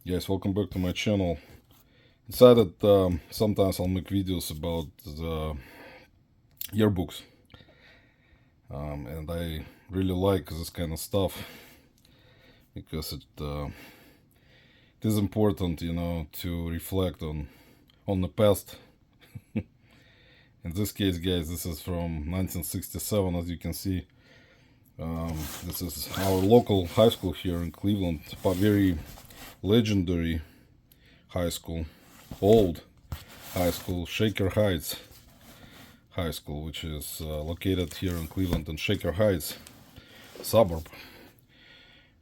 Guys, welcome back to my channel. Decided sometimes I'll make videos about the yearbooks, and I really like this kind of stuff because it is important, to reflect on the past. In this case, guys, this is from 1967, as you can see. This is our local high school here in Cleveland, a very legendary high school, old high school, Shaker Heights High School, which is located here in Cleveland in Shaker Heights suburb.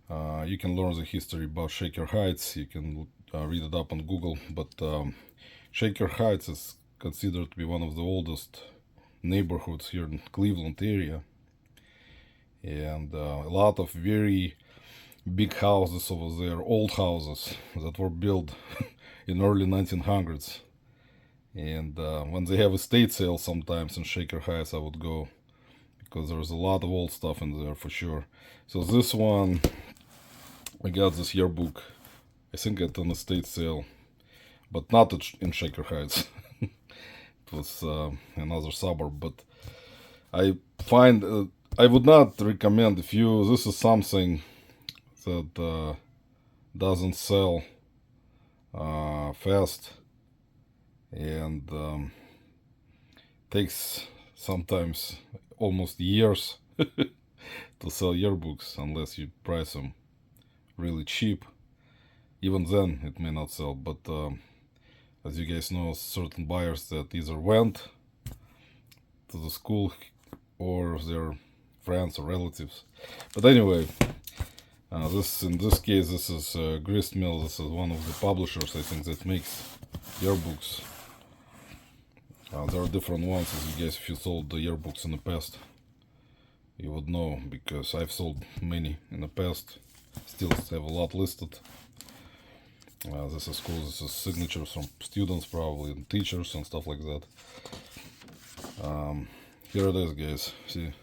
You can learn the history about Shaker Heights. You can read it up on Google, but Shaker Heights is considered to be one of the oldest neighborhoods here in Cleveland area, and a lot of very big houses over there, old houses that were built in early 1900s. And when they have estate sales sometimes in Shaker Heights, I would go because there's a lot of old stuff in there for sure. So this one, I got this yearbook, I think at an estate sale, but not in Shaker Heights. It was another suburb, but I find I would not recommend if you, this is something that doesn't sell fast, and takes sometimes almost years to sell yearbooks unless you price them really cheap. Even then it may not sell, but as you guys know, certain buyers that either went to the school or their friends or relatives. But anyway, in this case, this is Grist Mill. This is one of the publishers, I think, that makes yearbooks. There are different ones, as you guys, if you sold the yearbooks in the past, you would know, because I've sold many in the past. Still have a lot listed. This is cool. This is signatures from students, probably, and teachers and stuff like that. Here it is, guys. See,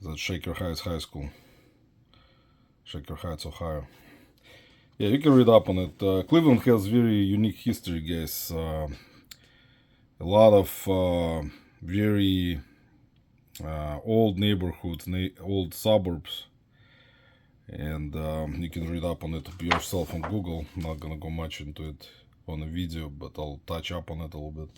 that's Shaker Heights High School, Shaker Heights, Ohio. Yeah, you can read up on it. Cleveland has very unique history, guys. A lot of very old neighborhoods, old suburbs, and you can read up on it yourself on Google. I'm not gonna go much into it on a video, but I'll touch up on it a little bit.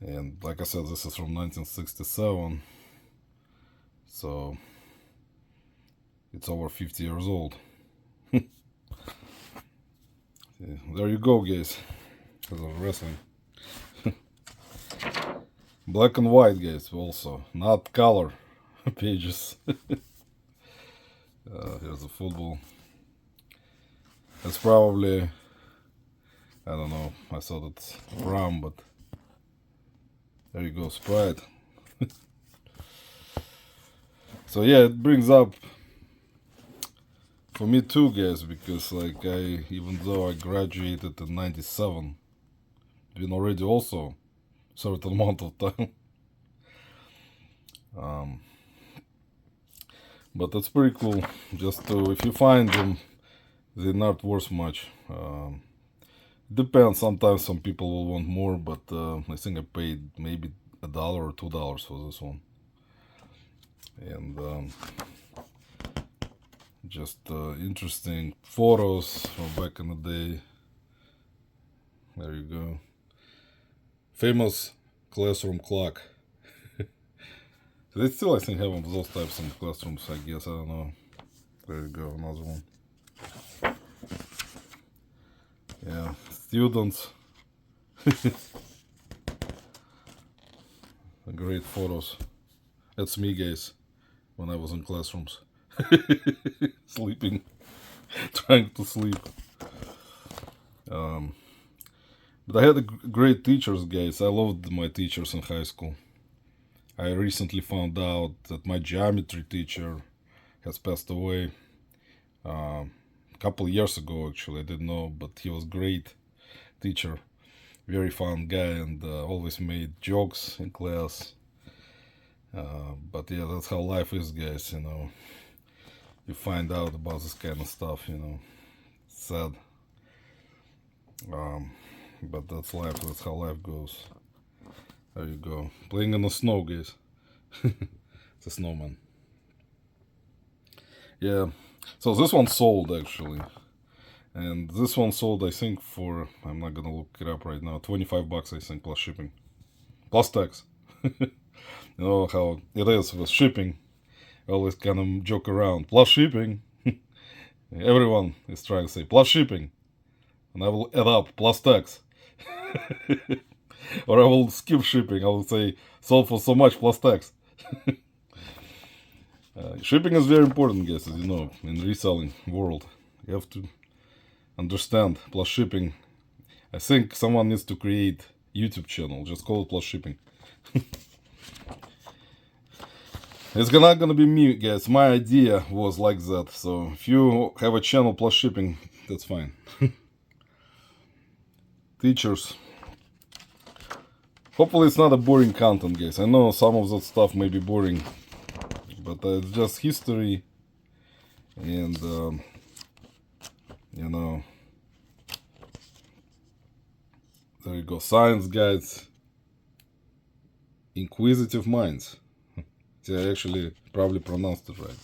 And like I said, this is from 1967, so it's over 50 years old. There you go, guys. Because of wrestling. Black and white, guys, also, not color pages. Here's the football. It's probably, I don't know, I thought it's brown, but there you go, Sprite. So yeah, it brings up for me too, guys, because like even though I graduated in 97, been already also certain amount of time. But that's pretty cool. Just to, if you find them, they're not worth much. Depends. Sometimes some people will want more, but I think I paid maybe $1 or $2 for this one. And just interesting photos from back in the day. There you go. Famous classroom clock. They still, I think, have those types of classrooms, I guess. I don't know. There you go, another one. Yeah, students. Great photos. That's me, guys, when I was in classrooms. Sleeping. Trying to sleep. But I had great teachers, guys. I loved my teachers in high school. I recently found out that my geometry teacher has passed away a couple of years ago, actually. I didn't know, but he was a great teacher, very fun guy, and always made jokes in class. But yeah, that's how life is, guys, you find out about this kind of stuff, you know. It's sad. But that's life. That's how life goes. There you go. Playing in the snow, guys. It's a snowman. Yeah. So this one sold actually. And this one sold, I think, for, I'm not gonna look it up right now, 25 bucks, I think, plus shipping. Plus tax. You know how it is with shipping. I always kind of joke around. Plus shipping. Everyone is trying to say plus shipping. And I will add up plus tax. Or I will skip shipping. I will say sold for so much plus tax. Shipping is very important, guys, as you know, in reselling world. You have to understand plus shipping. I think someone needs to create YouTube channel. Just call it plus shipping. It's not gonna be me, guys. My idea was like that. So if you have a channel plus shipping, that's fine. Teachers. Hopefully it's not a boring content, guys. I know some of that stuff may be boring, but it's just history and you know, there you go. Science guides, inquisitive minds. See, I actually probably pronounced it right.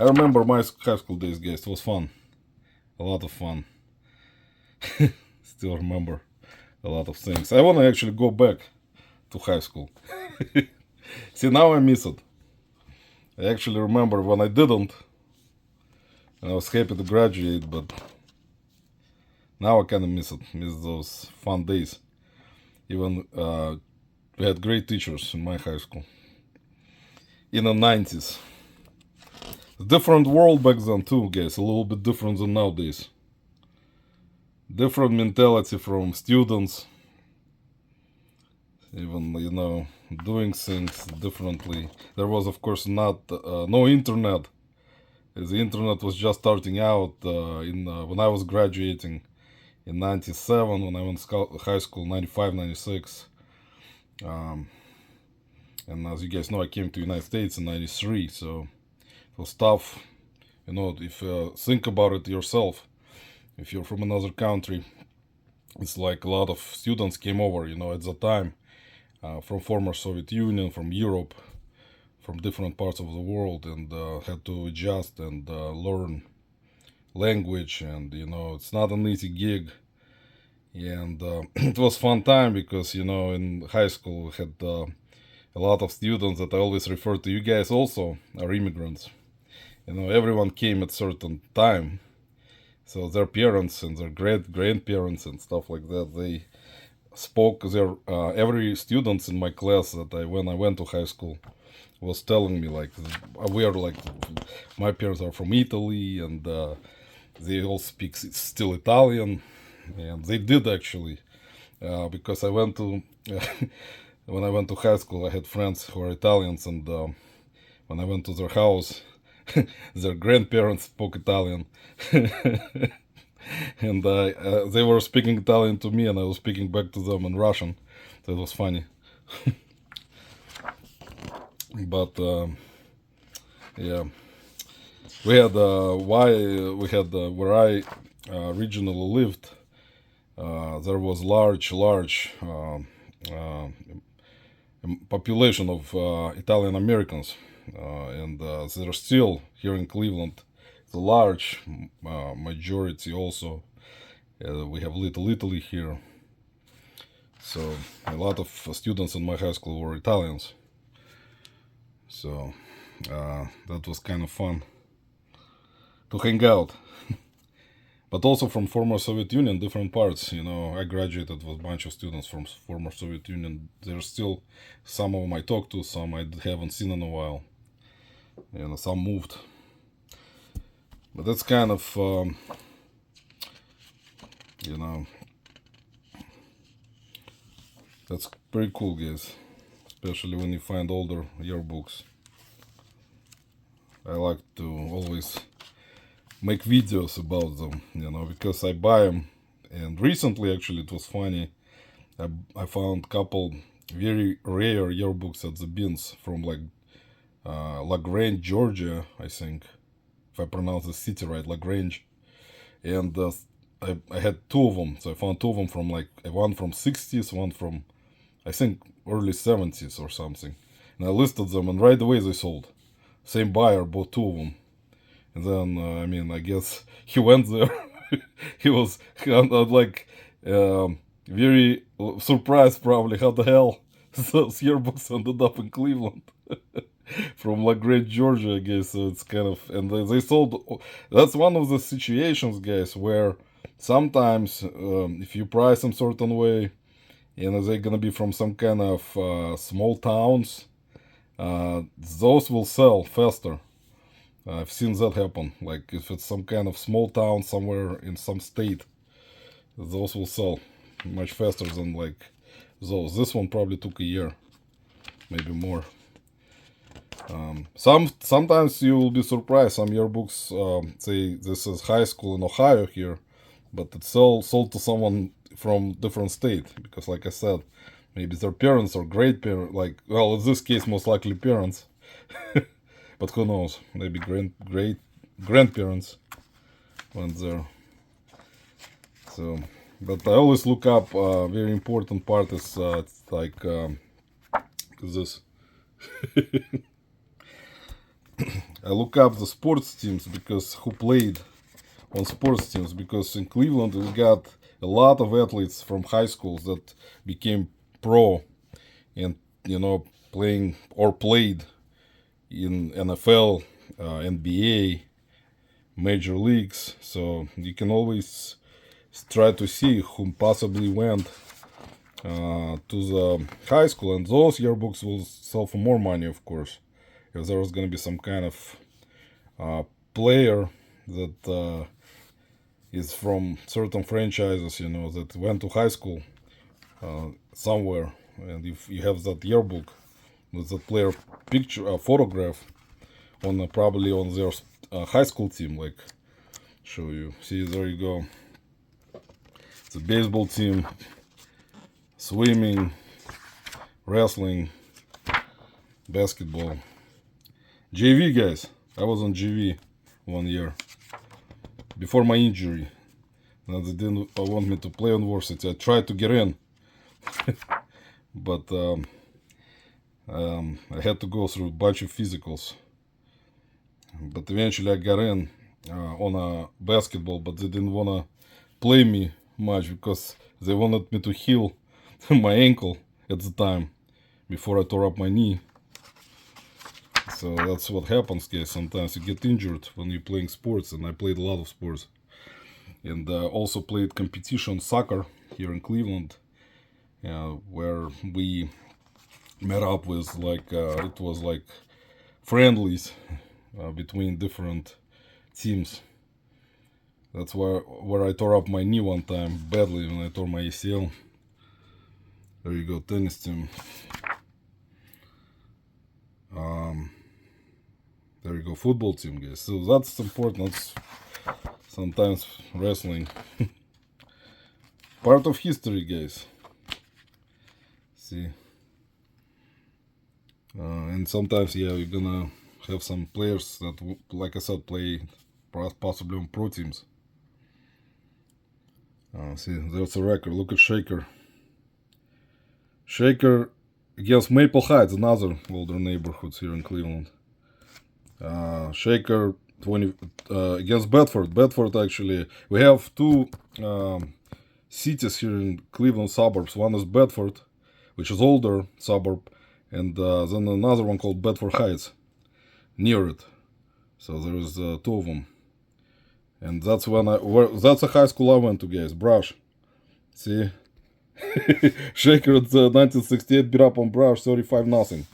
I remember my high school days, guys. It was fun, a lot of fun. Still remember a lot of things. I want to actually go back to high school. See, now I miss it. I actually remember when I didn't. And I was happy to graduate, but now I kind of miss it. Miss those fun days. Even we had great teachers in my high school. In the 90s. Different world back then too, guys. A little bit different than nowadays. Different mentality from students. Even, you know, doing things differently. There was, of course, not no internet. The internet was just starting out when I was graduating in 97, when I went to high school, 95, 96. And as you guys know, I came to the United States in 93, so it was tough. You know, if you think about it yourself, if you're from another country, it's like a lot of students came over, you know, at the time, from former Soviet Union, from Europe, from different parts of the world, and had to adjust and learn language, and, you know, it's not an easy gig. And it was fun time because, you know, in high school we had a lot of students that I always refer to. You guys also are immigrants. You know, everyone came at certain time. So their parents and their grandparents and stuff like that, they spoke their every students in my class that when I went to high school was telling me like we are like my parents are from Italy and they all speak still Italian, and they did actually because I went to when I went to high school I had friends who are Italians, and when I went to their house their grandparents spoke Italian. And they were speaking Italian to me and I was speaking back to them in Russian, so it was funny. But yeah, we had where I originally lived, there was large population of Italian Americans, and they're still here in Cleveland. The large majority also. We have Little Italy here, so a lot of students in my high school were Italians. So that was kind of fun to hang out. But also from former Soviet Union, different parts. You know, I graduated with a bunch of students from former Soviet Union. There's still some of them I talk to, some I haven't seen in a while. You know, some moved. But that's kind of, you know, that's pretty cool, guys. Especially when you find older yearbooks. I like to always make videos about them, you know, because I buy them. And recently, actually, it was funny. I found a couple very rare yearbooks at the bins from like LaGrange, Georgia, I think. if I pronounce the city right, Lagrange. And I had two of them. So I found two of them from like one from 60s, one from I think early 70s or something. And I listed them, and right away they sold. Same buyer bought two of them. And then, I mean, I guess he went there. He was like very surprised, probably, how the hell those yearbooks ended up in Cleveland. From LaGrange, Georgia, I guess. So it's kind of, and they sold. That's one of the situations, guys, where sometimes if you price them certain way, you know, they're gonna be from some kind of small towns, those will sell faster. I've seen that happen. Like if it's some kind of small town somewhere in some state, those will sell much faster than like those. This one probably took a year, maybe more. Sometimes you will be surprised. Some yearbooks say this is high school in Ohio here, but it's sold to someone from different state because, like I said, maybe their parents or great parents. Like, well, in this case, most likely parents, but who knows? Maybe great grandparents went there. So, but I always look up. Very important part is like this. I look up the sports teams because who played on sports teams, because in Cleveland we got a lot of athletes from high schools that became pro and, you know, playing or played in NFL, NBA, major leagues. So you can always try to see who possibly went to the high school, and those yearbooks will sell for more money, of course. If there was going to be some kind of player that is from certain franchises, you know, that went to high school somewhere, and if you have that yearbook with that player picture, photograph on probably on their high school team, like show you. See, there you go. It's a baseball team, swimming, wrestling, basketball. JV, guys. I was on JV 1 year before my injury. Now they didn't want me to play on varsity. I tried to get in, but I had to go through a bunch of physicals. But eventually I got in on a basketball, but they didn't want to play me much because they wanted me to heal my ankle at the time before I tore up my knee. So that's what happens, guys. Sometimes you get injured when you're playing sports, and I played a lot of sports. And also played competition soccer here in Cleveland, where we met up with like, it was like friendlies between different teams. That's where I tore up my knee one time badly when I tore my ACL. There you go, tennis team. There you go, football team, guys. So that's important. That's sometimes wrestling. Part of history, guys. See. And sometimes, yeah, you're gonna have some players that, like I said, play possibly on pro teams. See, there's a record. Look at Shaker. Shaker against Maple Heights, another older neighborhoods here in Cleveland. Shaker 20 against Bedford. Bedford, actually, we have two cities here in Cleveland suburbs. One is Bedford, which is older suburb, and then another one called Bedford Heights near it. So there's two of them, and that's that's a high school I went to, guys. Brush. See. Shaker at 1968 beat up on Brush 35-0.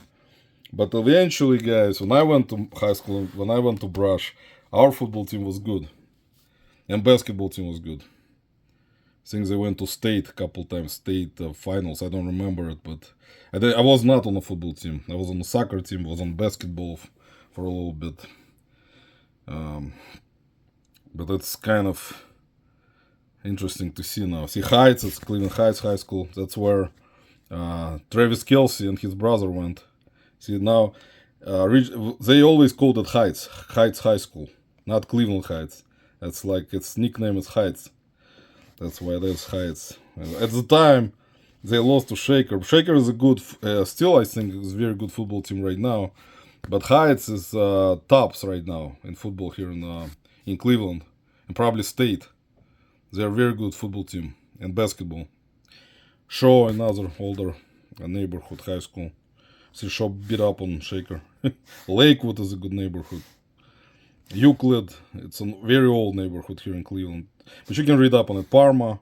But eventually, guys, when I went to high school, when I went to Brush, our football team was good. And basketball team was good. I think they went to state a couple times, state finals. I don't remember it, but I was not on a football team. I was on the soccer team, I was on basketball for a little bit. But it's kind of interesting to see now. See, Heights, it's Cleveland Heights High School. That's where Travis Kelce and his brother went. See, now, they always called it Heights High School. not Cleveland Heights. That's like its nickname is Heights. That's why there's Heights. At the time, they lost to Shaker. Shaker is a good, still I think is a very good football team right now. But Heights is tops right now in football here in Cleveland and probably State. They're a very good football team and basketball. Shaw, another older neighborhood high school. See, Shaw beat up on Shaker. Lakewood is a good neighborhood. Euclid, it's a very old neighborhood here in Cleveland. But you can read up on it. Parma,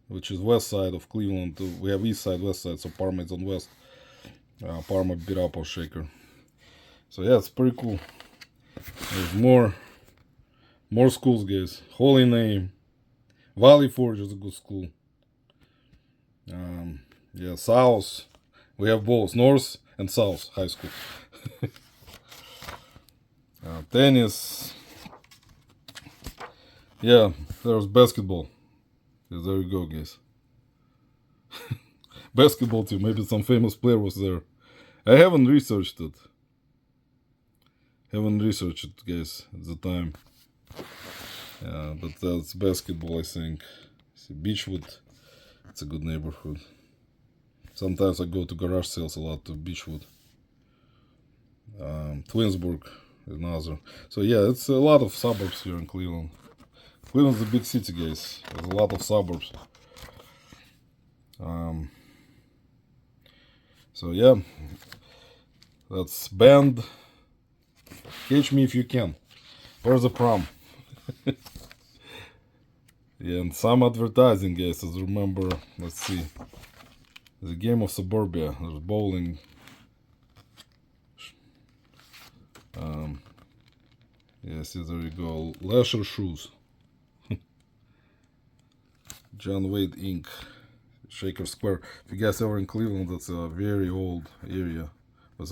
which is west side of Cleveland. We have east side, west side, so Parma is on west. Parma beat up on Shaker. So yeah, it's pretty cool. There's more schools, guys. Holy Name. Valley Forge is a good school. Yeah, South. We have both North and South high school. Tennis. Yeah, there's basketball. Yeah, there you go, guys. Basketball team. Maybe some famous player was there. I haven't researched it. Guys, at the time. Yeah, but that's basketball, I think. See, Beechwood. It's a good neighborhood. Sometimes I go to garage sales a lot to Beechwood. Twinsburg is another. So yeah, it's a lot of suburbs here in Cleveland. Cleveland's a big city, guys. There's a lot of suburbs. So yeah, that's Bend. Catch me if you can. Where's the prom? Yeah, and some advertising, guys. As remember, let's see. The game of suburbia. There's bowling. Yeah, see, there you go. Leisure shoes. John Wade Inc. Shaker Square. If you guys ever in Cleveland, that's a very old area. There's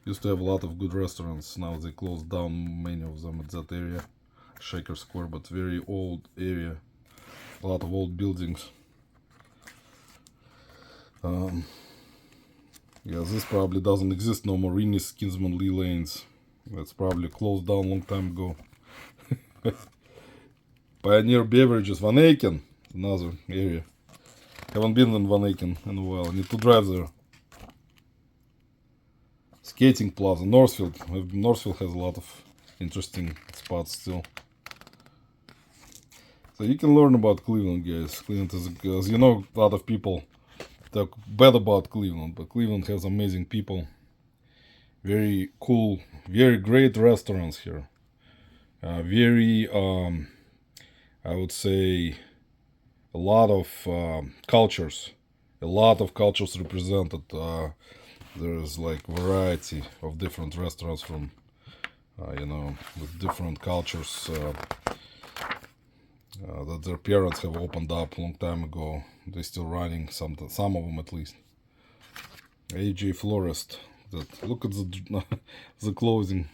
used to have a lot of good restaurants. Now they closed down many of them at that area. Shaker Square, but very old area. A lot of old buildings. Yeah, this probably doesn't exist no more. Rennie's, Kinsman, Lee Lanes. That's probably closed down a long time ago. Pioneer Beverages, Van Aken, another area. Haven't been in Van Aken in a while. I need to drive there. Skating Plaza, Northfield. Northfield has a lot of interesting spots still. So you can learn about Cleveland, guys. Cleveland is, as you know, a lot of people talk bad about Cleveland, but Cleveland has amazing people. Very cool, very great restaurants here. Very, I would say, a lot of cultures. A lot of cultures represented. There's like variety of different restaurants from, with different cultures that their parents have opened up a long time ago. They're still running, some of them at least. AJ Florist. Look at the clothing.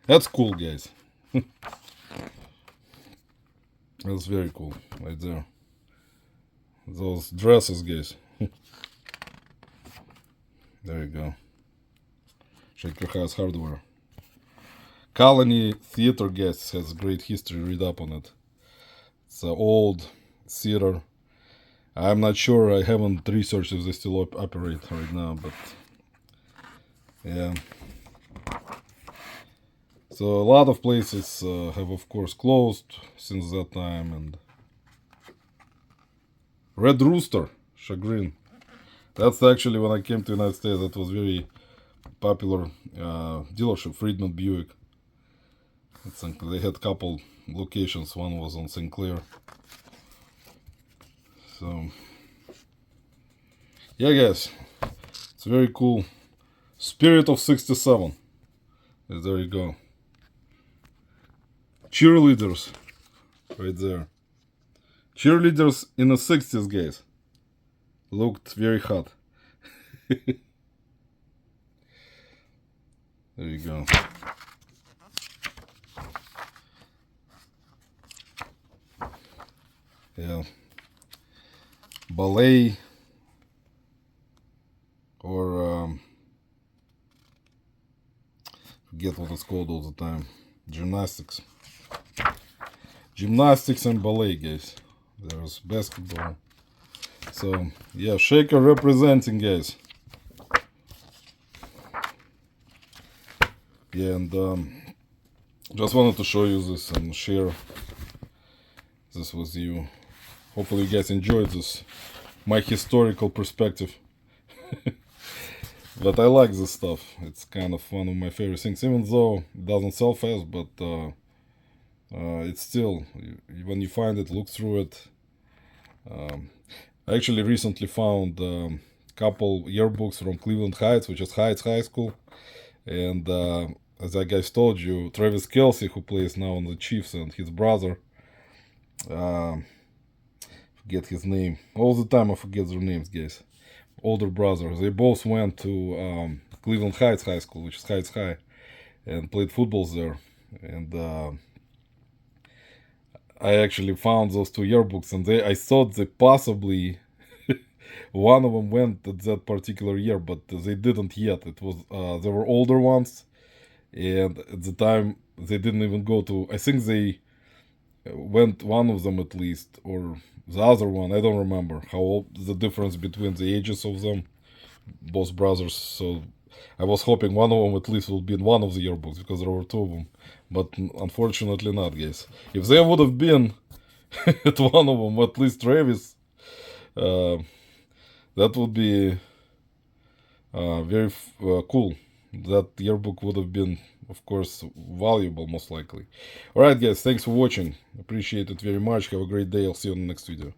That's cool, guys. That's very cool, right there. Those dresses, guys. There you go. Shaker House Hardware. Colony Theater, guys, has great history. Read up on it. It's an old theater. I'm not sure. I haven't researched if they still operate right now, but yeah. So a lot of places have, of course, closed since that time. And Red Rooster, Chagrin. That's actually when I came to the United States. That was very popular dealership, Friedman Buick. They had a couple locations. One was on St. Clair. So yeah, guys, it's very cool. Spirit of 67. There you go. Cheerleaders, right there. Cheerleaders in the 60s, guys. Looked very hot. There you go. Yeah. Ballet or forget what it's called all the time. Gymnastics. Gymnastics and ballet, guys. There's basketball. So, yeah, shaker representing, guys. Yeah, and just wanted to show you this and share this with you. Hopefully you guys enjoyed this, my historical perspective. But I like this stuff. It's kind of one of my favorite things, even though it doesn't sell fast, but it's still, when you find it, look through it. I actually recently found a couple yearbooks from Cleveland Heights, which is Heights High School. And as I guys told you, Travis Kelce, who plays now on the Chiefs, and his brother, forget his name. All the time I forget their names, guys. Older brother. They both went to Cleveland Heights High School, which is Heights High, and played football there. And I actually found those two yearbooks, and I thought that possibly one of them went at that particular year, but they didn't yet. It was they were older ones, and at the time they didn't even go to. I think they went, one of them at least, or the other one. I don't remember how old, the difference between the ages of them, both brothers. So I was hoping one of them at least will be in one of the yearbooks, because there were two of them, but unfortunately not, guys. If they would have been at one of them, at least Travis, that would be very cool. That yearbook would have been, of course, valuable, most likely. Alright, guys, thanks for watching. Appreciate it very much. Have a great day. I'll see you on the next video.